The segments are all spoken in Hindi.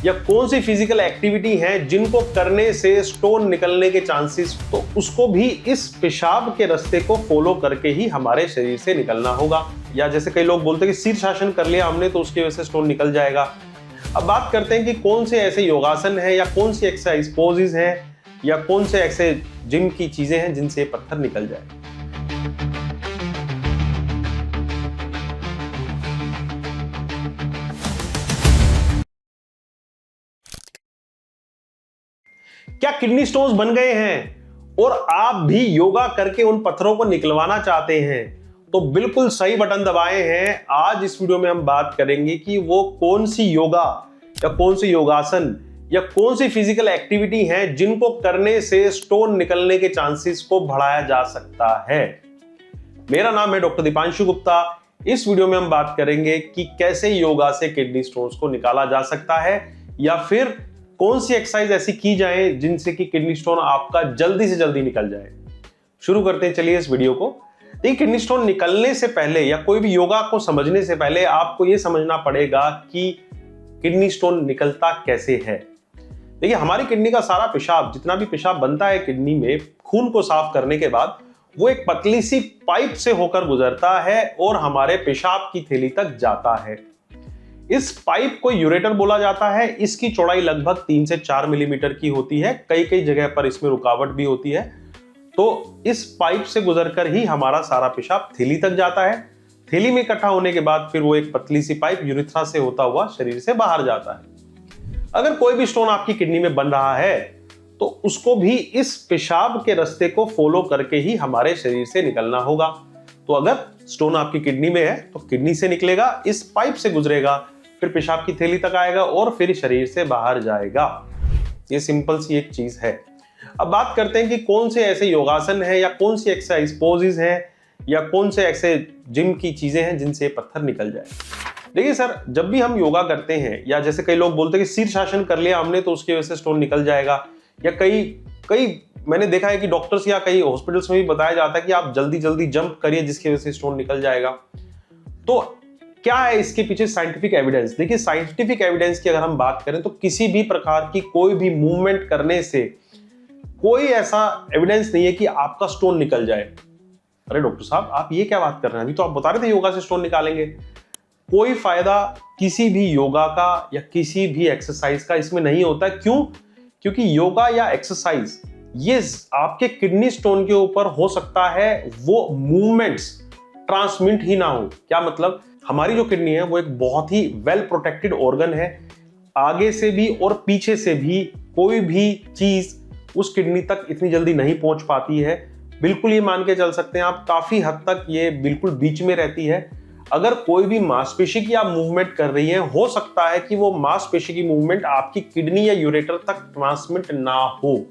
या कौन सी फिजिकल एक्टिविटी है जिनको करने से स्टोन निकलने के चांसेस, तो उसको भी इस पेशाब के रास्ते को फॉलो करके ही हमारे शरीर से निकलना होगा। या जैसे कई लोग बोलते हैं कि शीर्षासन कर लिया हमने तो उसकी वजह से स्टोन निकल जाएगा। अब बात करते हैं कि कौन से ऐसे योगासन है या कौन सी एक्सरसाइज पोजेज हैं या कौन से ऐसे जिम की चीजें हैं जिनसे पत्थर निकल जाए। क्या किडनी स्टोन्स बन गए हैं और आप भी योगा करके उन पत्थरों को निकलवाना चाहते हैं? तो बिल्कुल सही बटन दबाए हैं। आज इस वीडियो में हम बात करेंगे कि वो कौन सी योगा या कौन सी योगासन या कौन सी फिजिकल एक्टिविटी है जिनको करने से स्टोन निकलने के चांसेस को बढ़ाया जा सकता है। मेरा नाम है डॉक्टर दीपांशु गुप्ता। इस वीडियो में हम बात करेंगे कि कैसे योगा से किडनी स्टोन्स को निकाला जा सकता है या फिर कौन सी एक्सरसाइज ऐसी की जाए जिनसे कि किडनी स्टोन आपका जल्दी से जल्दी निकल जाए। शुरू करते हैं चलिए इस वीडियो को। देखिए, किडनी स्टोन निकलने से पहले या कोई भी योगा को समझने से पहले आपको यह समझना पड़ेगा कि किडनी स्टोन निकलता कैसे है। देखिए, हमारी किडनी का सारा पेशाब, जितना भी पेशाब बनता है किडनी में, खून को साफ करने के बाद वो एक पतली सी पाइप से होकर गुजरता है और हमारे पेशाब की थैली तक जाता है। इस पाइप को यूरेटर बोला जाता है। इसकी चौड़ाई लगभग 3 से 4 मिलीमीटर की होती है। कई कई जगह पर इसमें रुकावट भी होती है। तो इस पाइप से गुजरकर ही हमारा सारा पेशाब थैली तक जाता है। थैली में इकट्ठा होने के बाद फिर वो एक पतली सी पाइप यूरेथ्रा से होता हुआ शरीर से बाहर जाता है। अगर कोई भी स्टोन आपकी किडनी में बन रहा है तो उसको भी इस पेशाब के रास्ते को फॉलो करके ही हमारे शरीर से निकलना होगा। तो अगर स्टोन आपकी किडनी में है तो किडनी से निकलेगा, इस पाइप से गुजरेगा, फिर पेशाब की थैली तक आएगा और फिर शरीर से बाहर जाएगा। ये सिंपल सी एक चीज है। अब बात करते हैं कि कौन से ऐसे योगासन है या कौन सी एक्सरसाइज पोजेज हैं या कौन से ऐसे जिम की चीजें हैं जिनसे पत्थर निकल जाए। देखिए सर, जब भी हम योगा करते हैं या जैसे कई लोग बोलते हैं कि शीर्षासन कर लिया हमने तो उसकी वजह से स्टोन निकल जाएगा, या कई मैंने देखा है कि डॉक्टर्स या कई हॉस्पिटल्स में भी बताया जाता है कि आप जल्दी जल्दी जंप करिए जिसकी वजह से स्टोन निकल जाएगा। तो क्या है इसके पीछे साइंटिफिक एविडेंस? देखिए, साइंटिफिक एविडेंस की अगर हम बात करें तो किसी भी प्रकार की कोई भी मूवमेंट करने से कोई ऐसा एविडेंस नहीं है कि आपका स्टोन निकल जाए। अरे डॉक्टर साहब, आप ये क्या बात कर रहे हैं? अभी तो आप बता रहे थे योगा से स्टोन निकालेंगे। कोई फायदा किसी भी योगा का या किसी भी एक्सरसाइज का इसमें नहीं होता। क्यों? क्योंकि योगा या एक्सरसाइज ये आपके किडनी स्टोन के ऊपर हो सकता है वो मूवमेंट्स ट्रांसमिट ही ना हो। क्या मतलब? हमारी जो किडनी है वो एक बहुत ही वेल प्रोटेक्टेड ऑर्गन है। आगे से भी और पीछे से भी कोई भी चीज उस किडनी तक इतनी जल्दी नहीं पहुंच पाती है। बिल्कुल ये मान के चल सकते हैं आप, काफी हद तक ये बिल्कुल बीच में रहती है। अगर कोई भी मांसपेशी की आप मूवमेंट कर रही है, हो सकता है कि वो मांसपेशी की मूवमेंट आपकी किडनी या यूरेटर तक ट्रांसमिट ना हो।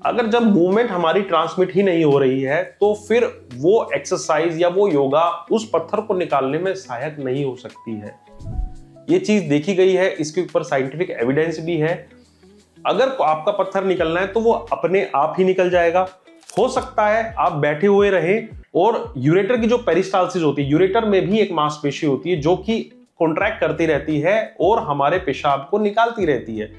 अगर जब मूवमेंट हमारी ट्रांसमिट ही नहीं हो रही है तो फिर वो एक्सरसाइज या वो योगा उस पत्थर को निकालने में सहायक नहीं हो सकती है। ये चीज देखी गई है, इसके ऊपर साइंटिफिक एविडेंस भी है। अगर आपका पत्थर निकलना है तो वो अपने आप ही निकल जाएगा। हो सकता है आप बैठे हुए रहें और यूरेटर की जो पेरिस्टालसिस होती है, यूरेटर में भी एक मांसपेशी होती है जो कि कॉन्ट्रैक्ट करती रहती है और हमारे पेशाब को निकालती रहती है।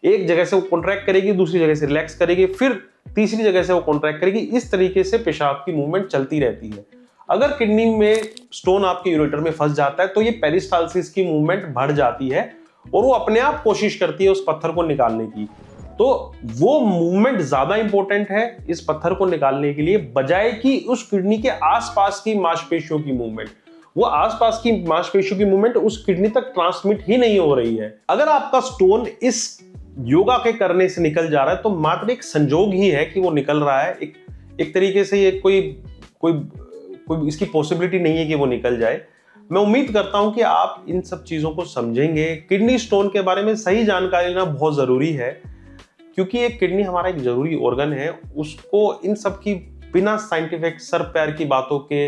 एक जगह से वो कॉन्ट्रैक्ट करेगी, दूसरी जगह से रिलैक्स करेगी, फिर तीसरी जगह से वो कॉन्ट्रैक्ट करेगी। इस तरीके से पेशाब की मूवमेंट चलती रहती है। अगर किडनी में स्टोन आपके यूरेटर में फंस जाता है तो ये पेरिस्टालसिस की मूवमेंट बढ़ जाती है और वो अपने आप कोशिश करती है उस पत्थर को निकालने की। तो वो मूवमेंट ज्यादा इंपॉर्टेंट है इस पत्थर को निकालने के लिए, बजाय कि उस किडनी के आसपास की मांसपेशियों की मूवमेंट। वो आसपास की मांसपेशियों की मूवमेंट उस किडनी तक ट्रांसमिट ही नहीं हो रही है। अगर आपका स्टोन इस योगा के करने से निकल जा रहा है तो मात्र एक संजोग ही है कि वो निकल रहा है। एक तरीके से ये कोई इसकी पॉसिबिलिटी नहीं है कि वो निकल जाए। मैं उम्मीद करता हूं कि आप इन सब चीजों को समझेंगे। किडनी स्टोन के बारे में सही जानकारी लेना बहुत जरूरी है, क्योंकि एक किडनी हमारा एक जरूरी ऑर्गन है। उसको इन सब की बिना साइंटिफिक सर पैर की बातों के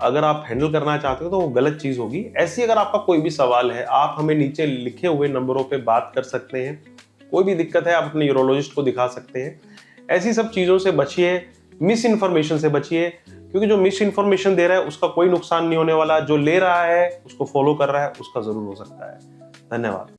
अगर आप हैंडल करना चाहते हो तो वो गलत चीज होगी। ऐसी अगर आपका कोई भी सवाल है, आप हमें नीचे लिखे हुए नंबरों पे बात कर सकते हैं। कोई भी दिक्कत है आप अपने यूरोलॉजिस्ट को दिखा सकते हैं। ऐसी सब चीजों से बचिए, मिस इन्फॉर्मेशन से बचिए, क्योंकि जो मिस इन्फॉर्मेशन दे रहा है उसका कोई नुकसान नहीं होने वाला। जो ले रहा है उसको फॉलो कर रहा है उसका जरूर हो सकता है। धन्यवाद।